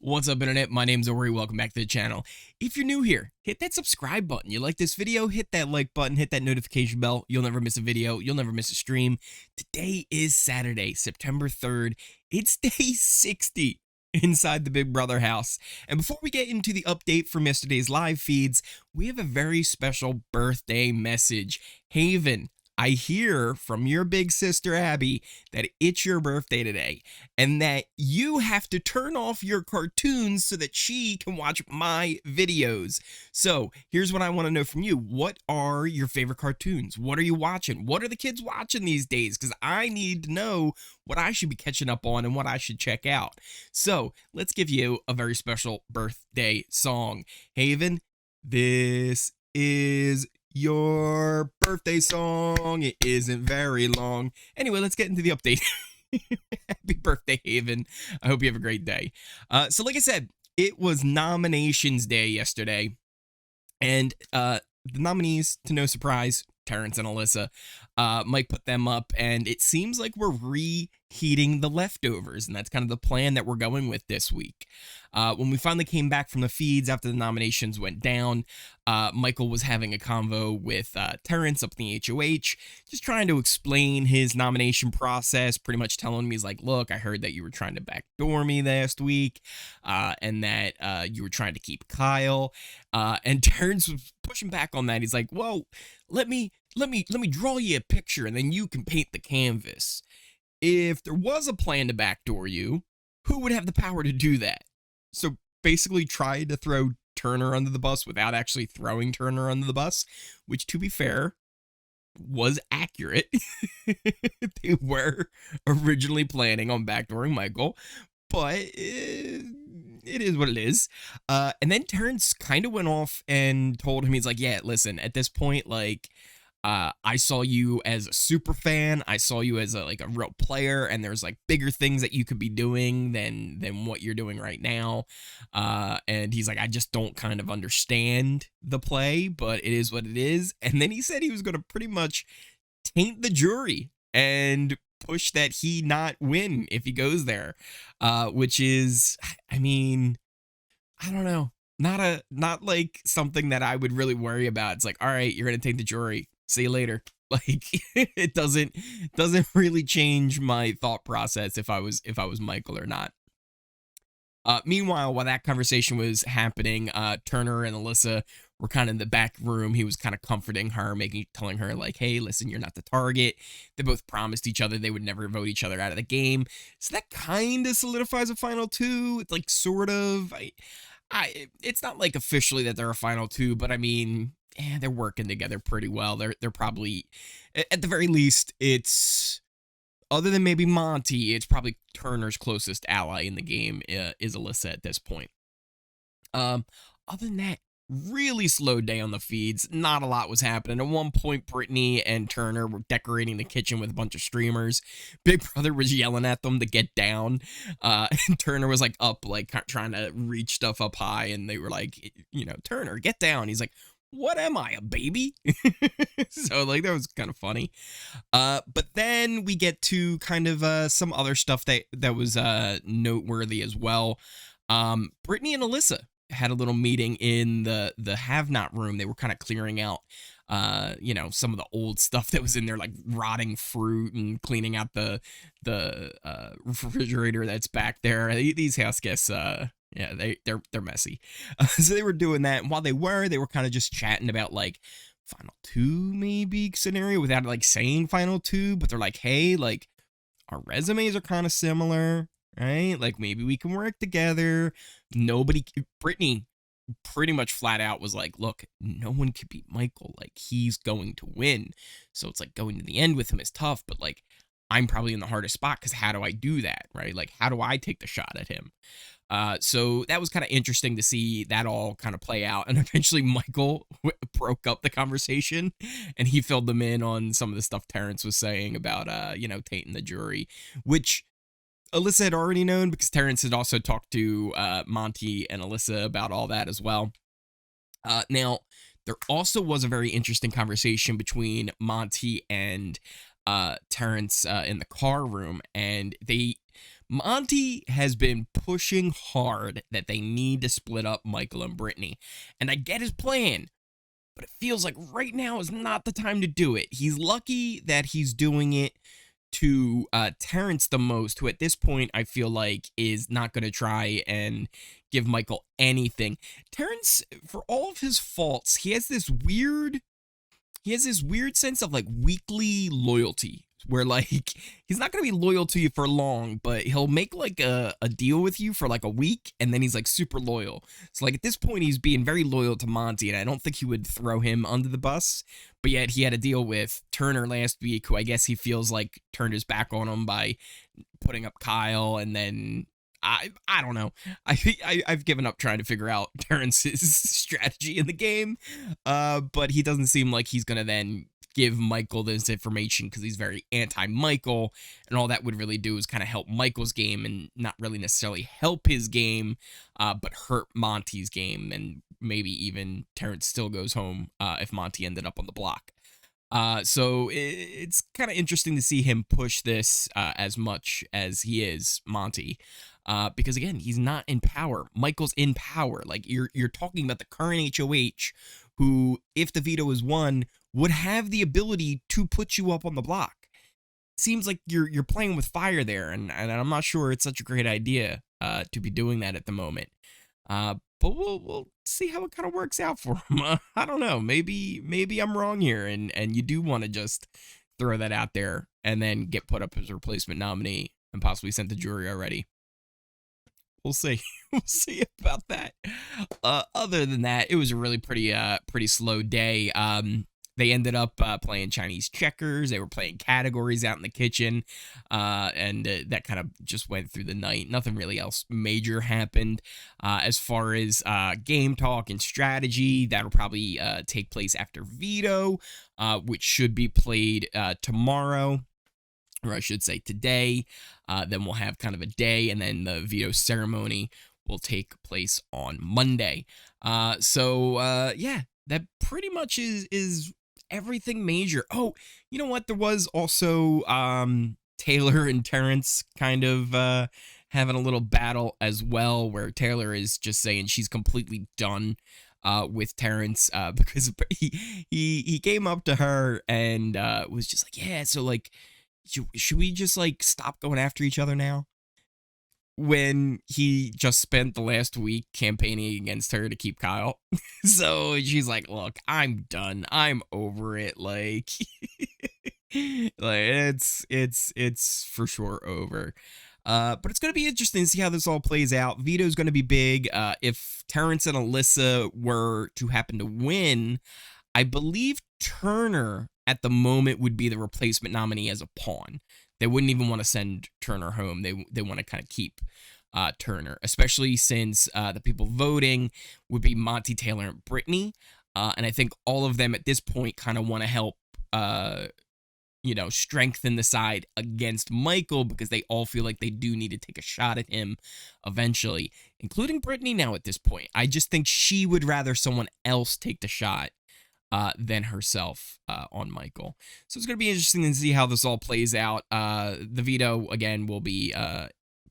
What's up, internet? My name's Ori. Welcome back to the channel. If you're new here, hit that subscribe button. You like this video? Hit that like button, hit that notification bell. You'll never miss a video. You'll never miss a stream. Today is Saturday, September 3rd. It's day 60 inside the Big Brother house. And before we get into the update from yesterday's live feeds, we have a very special birthday message. Haven, I hear from your big sister Abby that it's your birthday today and that you have to turn off your cartoons so that she can watch my videos. So here's what I want to know from you. What are your favorite cartoons? What are you watching? What are the kids watching these days? Because I need to know what I should be catching up on and what I should check out. So let's give you a very special birthday song. Haven, this is your birthday song. It isn't very long. Anyway, let's get into the update. Happy birthday, Haven. I hope you have a great day. So like I said, it was nominations day yesterday. And the nominees, to no surprise, Terrance and Alyssa. Mike put them up, and it seems like we're reheating the leftovers, and that's kind of the plan that we're going with this week. When we finally came back from the feeds after the nominations went down, Michael was having a convo with Terrance up in the HOH, just trying to explain his nomination process, pretty much telling me, he's like, look, I heard that you were trying to backdoor me last week, and that you were trying to keep Kyle, and Terrance was pushing back on that. He's like, well, let me draw you a picture, and then you can paint the canvas. If there was a plan to backdoor you, who would have the power to do that? So basically tried to throw Turner under the bus without actually throwing Turner under the bus, which, to be fair, was accurate. They were originally planning on backdooring Michael, but it is what it is. And then Terrance kind of went off and told him, he's like, yeah, listen, at this point, like, I saw you as a super fan. I saw you as a real player, and there's like bigger things that you could be doing than what you're doing right now. And he's like, I just don't kind of understand the play, but it is what it is. And then he said he was going to pretty much taint the jury and push that he not win if he goes there, which is, I mean, I don't know. Not like something that I would really worry about. It's like, all right, you're going to taint the jury. See you later. Like, it doesn't really change my thought process if I was Michael or not. Meanwhile, while that conversation was happening, Turner and Alyssa were kind of in the back room. He was kind of comforting her, telling her like, hey, listen, you're not the target. They both promised each other they would never vote each other out of the game. So that kind of solidifies a final two. It's like, sort of. It's not like officially that they're a final two, but I mean, they're working together pretty well. They're probably, at the very least, it's, other than maybe Monty, it's probably Turner's closest ally in the game is Alyssa at this point. Other than that, really slow day on the feeds. Not a lot was happening. At one point, Brittany and Turner were decorating the kitchen with a bunch of streamers. Big Brother was yelling at them to get down. And Turner was like up, like trying to reach stuff up high. And they were like, you know, Turner, get down. He's like, what am I, a baby? So like, that was kind of funny. But then we get to kind of some other stuff that was noteworthy as well. Brittany and Alyssa had a little meeting in the have not room. They were kind of clearing out you know, some of the old stuff that was in there, like rotting fruit, and cleaning out the refrigerator that's back there. These house guests, yeah, they're messy. So they were doing that, and while they were kind of just chatting about like final two maybe scenario without like saying final two, but they're like, hey, like our resumes are kind of similar, right? Like maybe we can work together. Brittany pretty much flat out was like, look, no one could beat Michael. Like, he's going to win. So it's like going to the end with him is tough, but like, I'm probably in the hardest spot because how do I do that, right? Like, how do I take the shot at him? So that was kind of interesting to see that all kind of play out. And eventually Michael broke up the conversation and he filled them in on some of the stuff Terrance was saying about, you know, tainting the jury, which Alyssa had already known because Terrance had also talked to Monty and Alyssa about all that as well. Now, there also was a very interesting conversation between Monty and Terrance in the car room, and Monty has been pushing hard that they need to split up Michael and Brittany, and I get his plan, but it feels like right now is not the time to do it. He's lucky that he's doing it to Terrance the most, who at this point I feel like is not going to try and give Michael anything. Terrance, for all of his faults, he has this weird sense of like weekly loyalty, where like he's not going to be loyal to you for long, but he'll make like a deal with you for like a week, and then he's like super loyal. So like at this point he's being very loyal to Monty, and I don't think he would throw him under the bus, but yet he had a deal with Turner last week, who I guess he feels like turned his back on him by putting up Kyle, and then I don't know. I've given up trying to figure out Terrance's strategy in the game, but he doesn't seem like he's gonna then give Michael this information because he's very anti-Michael, and all that would really do is kind of help Michael's game and not really necessarily help his game, but hurt Monty's game, and maybe even Terrance still goes home if Monty ended up on the block. So it's kind of interesting to see him push this as much as he is Monty. Because again, he's not in power. Michael's in power. Like you're talking about the current HOH, who, if the veto is won, would have the ability to put you up on the block. Seems like you're playing with fire there, and I'm not sure it's such a great idea to be doing that at the moment. But we'll see how it kind of works out for him. I don't know. Maybe I'm wrong here, and you do want to just throw that out there and then get put up as a replacement nominee and possibly sent to jury already. We'll see. We'll see about that. Other than that, it was a really pretty slow day. They ended up playing Chinese checkers. They were playing categories out in the kitchen, and that kind of just went through the night. Nothing really else major happened. As far as game talk and strategy, that'll probably take place after veto, which should be played tomorrow, or I should say today. Then we'll have kind of a day, and then the veto ceremony will take place on Monday. Yeah, that pretty much is everything major. Oh, you know what? There was also Taylor and Terrance kind of having a little battle as well, where Taylor is just saying she's completely done with Terrance because he came up to her and was just like, yeah, so like, should we just like stop going after each other now? When he just spent the last week campaigning against her to keep Kyle. So she's like, look, I'm done. I'm over it. Like, like it's for sure over. But it's going to be interesting to see how this all plays out. Veto's going to be big. If Terrance and Alyssa were to happen to win, I believe Turner at the moment would be the replacement nominee as a pawn. They wouldn't even want to send Turner home. They want to kind of keep Turner, especially since the people voting would be Monte Taylor and Brittany. And I think all of them at this point kind of want to help, strengthen the side against Michael, because they all feel like they do need to take a shot at him eventually, including Brittany now at this point. I just think she would rather someone else take the shot than herself on Michael. So it's going to be interesting to see how this all plays out. The veto, again, will be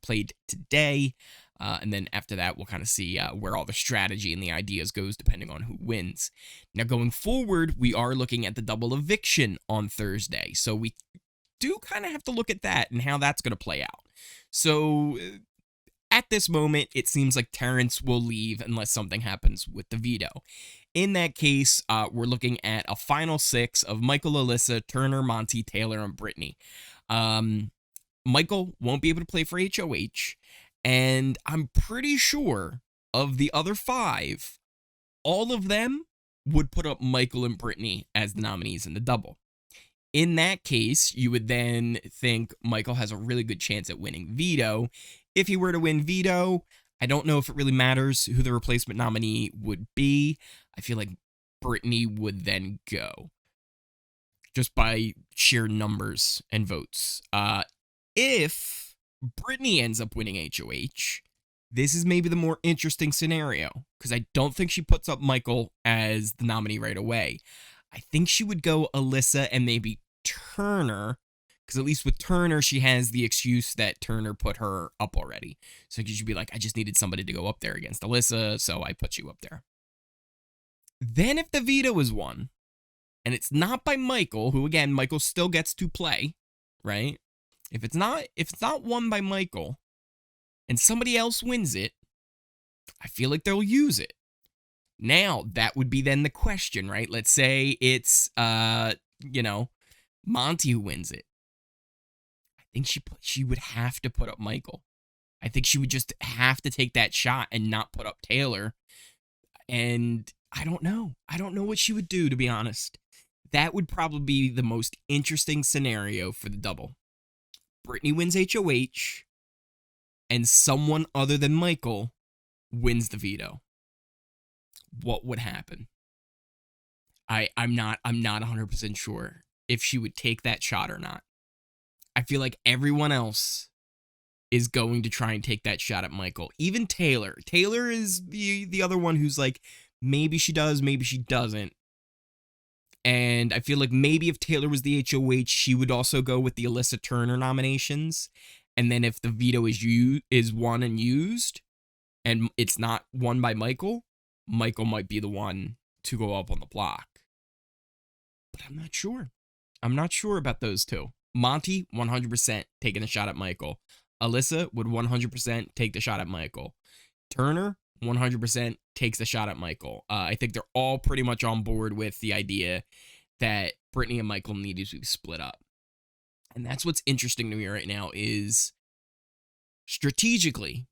played today. And then after that, we'll kind of see where all the strategy and the ideas goes, depending on who wins. Now, going forward, we are looking at the double eviction on Thursday. So we do kind of have to look at that and how that's going to play out. So at this moment, it seems like Terrance will leave unless something happens with the veto. In that case, we're looking at a final six of Michael, Alyssa, Turner, Monte, Taylor, and Brittany. Michael won't be able to play for HOH, and I'm pretty sure of the other five, all of them would put up Michael and Brittany as the nominees in the double. In that case, you would then think Michael has a really good chance at winning veto. If he were to win veto, I don't know if it really matters who the replacement nominee would be. I feel like Brittany would then go, just by sheer numbers and votes. If Brittany ends up winning HOH, this is maybe the more interesting scenario, because I don't think she puts up Michael as the nominee right away. I think she would go Alyssa and maybe Turner, Because at least with Turner, she has the excuse that Turner put her up already. So she'd be like, I just needed somebody to go up there against Alyssa, so I put you up there. Then if the veto is won, and it's not by Michael, who again, Michael still gets to play, right? If it's not won by Michael, and somebody else wins it, I feel like they'll use it. Now, that would be then the question, right? Let's say it's, Monty who wins it. I think she would have to put up Michael. I think she would just have to take that shot and not put up Taylor. And I don't know. I don't know what she would do, to be honest. That would probably be the most interesting scenario for the double. Brittany wins HOH, and someone other than Michael wins the veto. What would happen? I'm not 100% sure if she would take that shot or not. I feel like everyone else is going to try and take that shot at Michael. Even Taylor. Taylor is the other one who's like, maybe she does, maybe she doesn't. And I feel like maybe if Taylor was the HOH, she would also go with the Alyssa Turner nominations. And then if the veto is won and used, and it's not won by Michael, Michael might be the one to go up on the block. But I'm not sure. I'm not sure about those two. Monty, 100% taking a shot at Michael. Alyssa would 100% take the shot at Michael. Turner, 100% takes the shot at Michael. I think they're all pretty much on board with the idea that Brittany and Michael need to be split up. And that's what's interesting to me right now is strategically,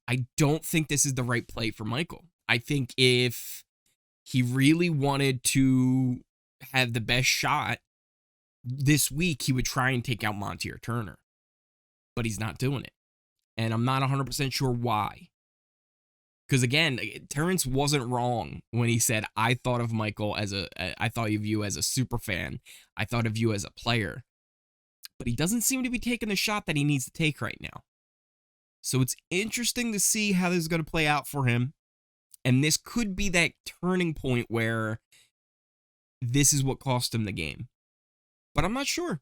I don't think this is the right play for Michael. I think if he really wanted to have the best shot this week, he would try and take out Monty or Turner. But he's not doing it. And I'm not 100% sure why. Because again, Terrance wasn't wrong when he said, I thought of Michael I thought of you as a super fan. I thought of you as a player. But he doesn't seem to be taking the shot that he needs to take right now. So it's interesting to see how this is going to play out for him. And this could be that turning point where this is what cost him the game. But I'm not sure.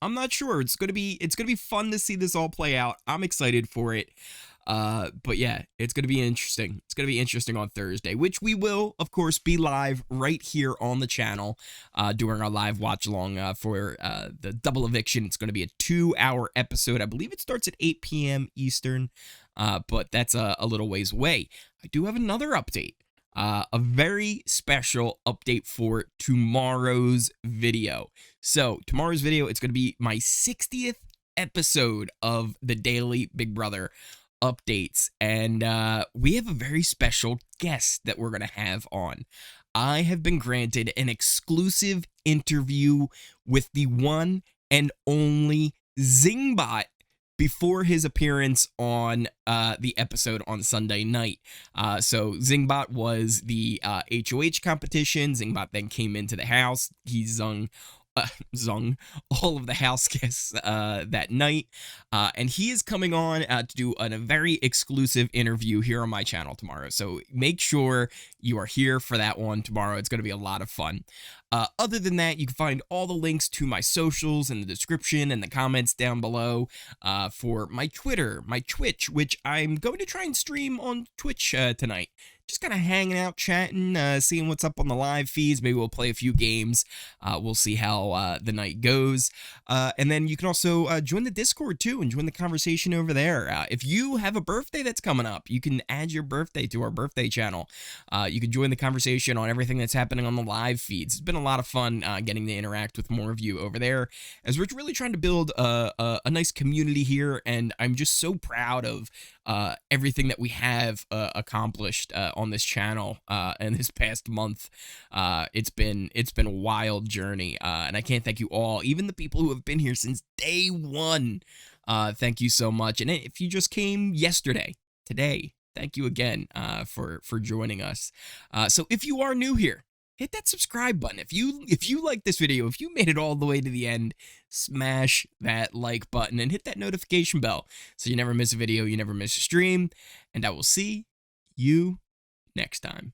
I'm not sure. It's gonna be fun to see this all play out. I'm excited for it. But yeah, it's gonna be interesting. It's gonna be interesting on Thursday, which we will, of course, be live right here on the channel during our live watch along for the double eviction. It's gonna be a 2-hour episode. I believe it starts at 8 p.m. Eastern, but that's a little ways away. I do have another update. A very special update for tomorrow's video. So tomorrow's video, it's going to be my 60th episode of the daily Big Brother updates. And we have a very special guest that we're going to have on. I have been granted an exclusive interview with the one and only Zingbot before his appearance on the episode on Sunday night. So Zingbot was the HOH competition. Zingbot then came into the house. He zung all of the house guests that night. And he is coming on to do a very exclusive interview here on my channel tomorrow. So make sure you are here for that one tomorrow. It's going to be a lot of fun. Other than that, you can find all the links to my socials in the description and the comments down below for my Twitter, my Twitch, which I'm going to try and stream on Twitch tonight. Just kind of hanging out, chatting, seeing what's up on the live feeds. Maybe we'll play a few games. We'll see how the night goes. And then you can also join the Discord too and join the conversation over there. If you have a birthday that's coming up, you can add your birthday to our birthday channel. You can join the conversation on everything that's happening on the live feeds. It's been a lot of fun getting to interact with more of you over there as we're really trying to build a nice community here. And I'm just so proud of everything that we have accomplished on this channel in this past month. It's been a wild journey, and I can't thank you all, even the people who have been here since day one. Thank you so much. And if you just came yesterday, today, thank you again for joining us. So if you are new here, hit that subscribe button. If you like this video, if you made it all the way to the end, smash that like button and hit that notification bell so you never miss a video, you never miss a stream, and I will see you next time.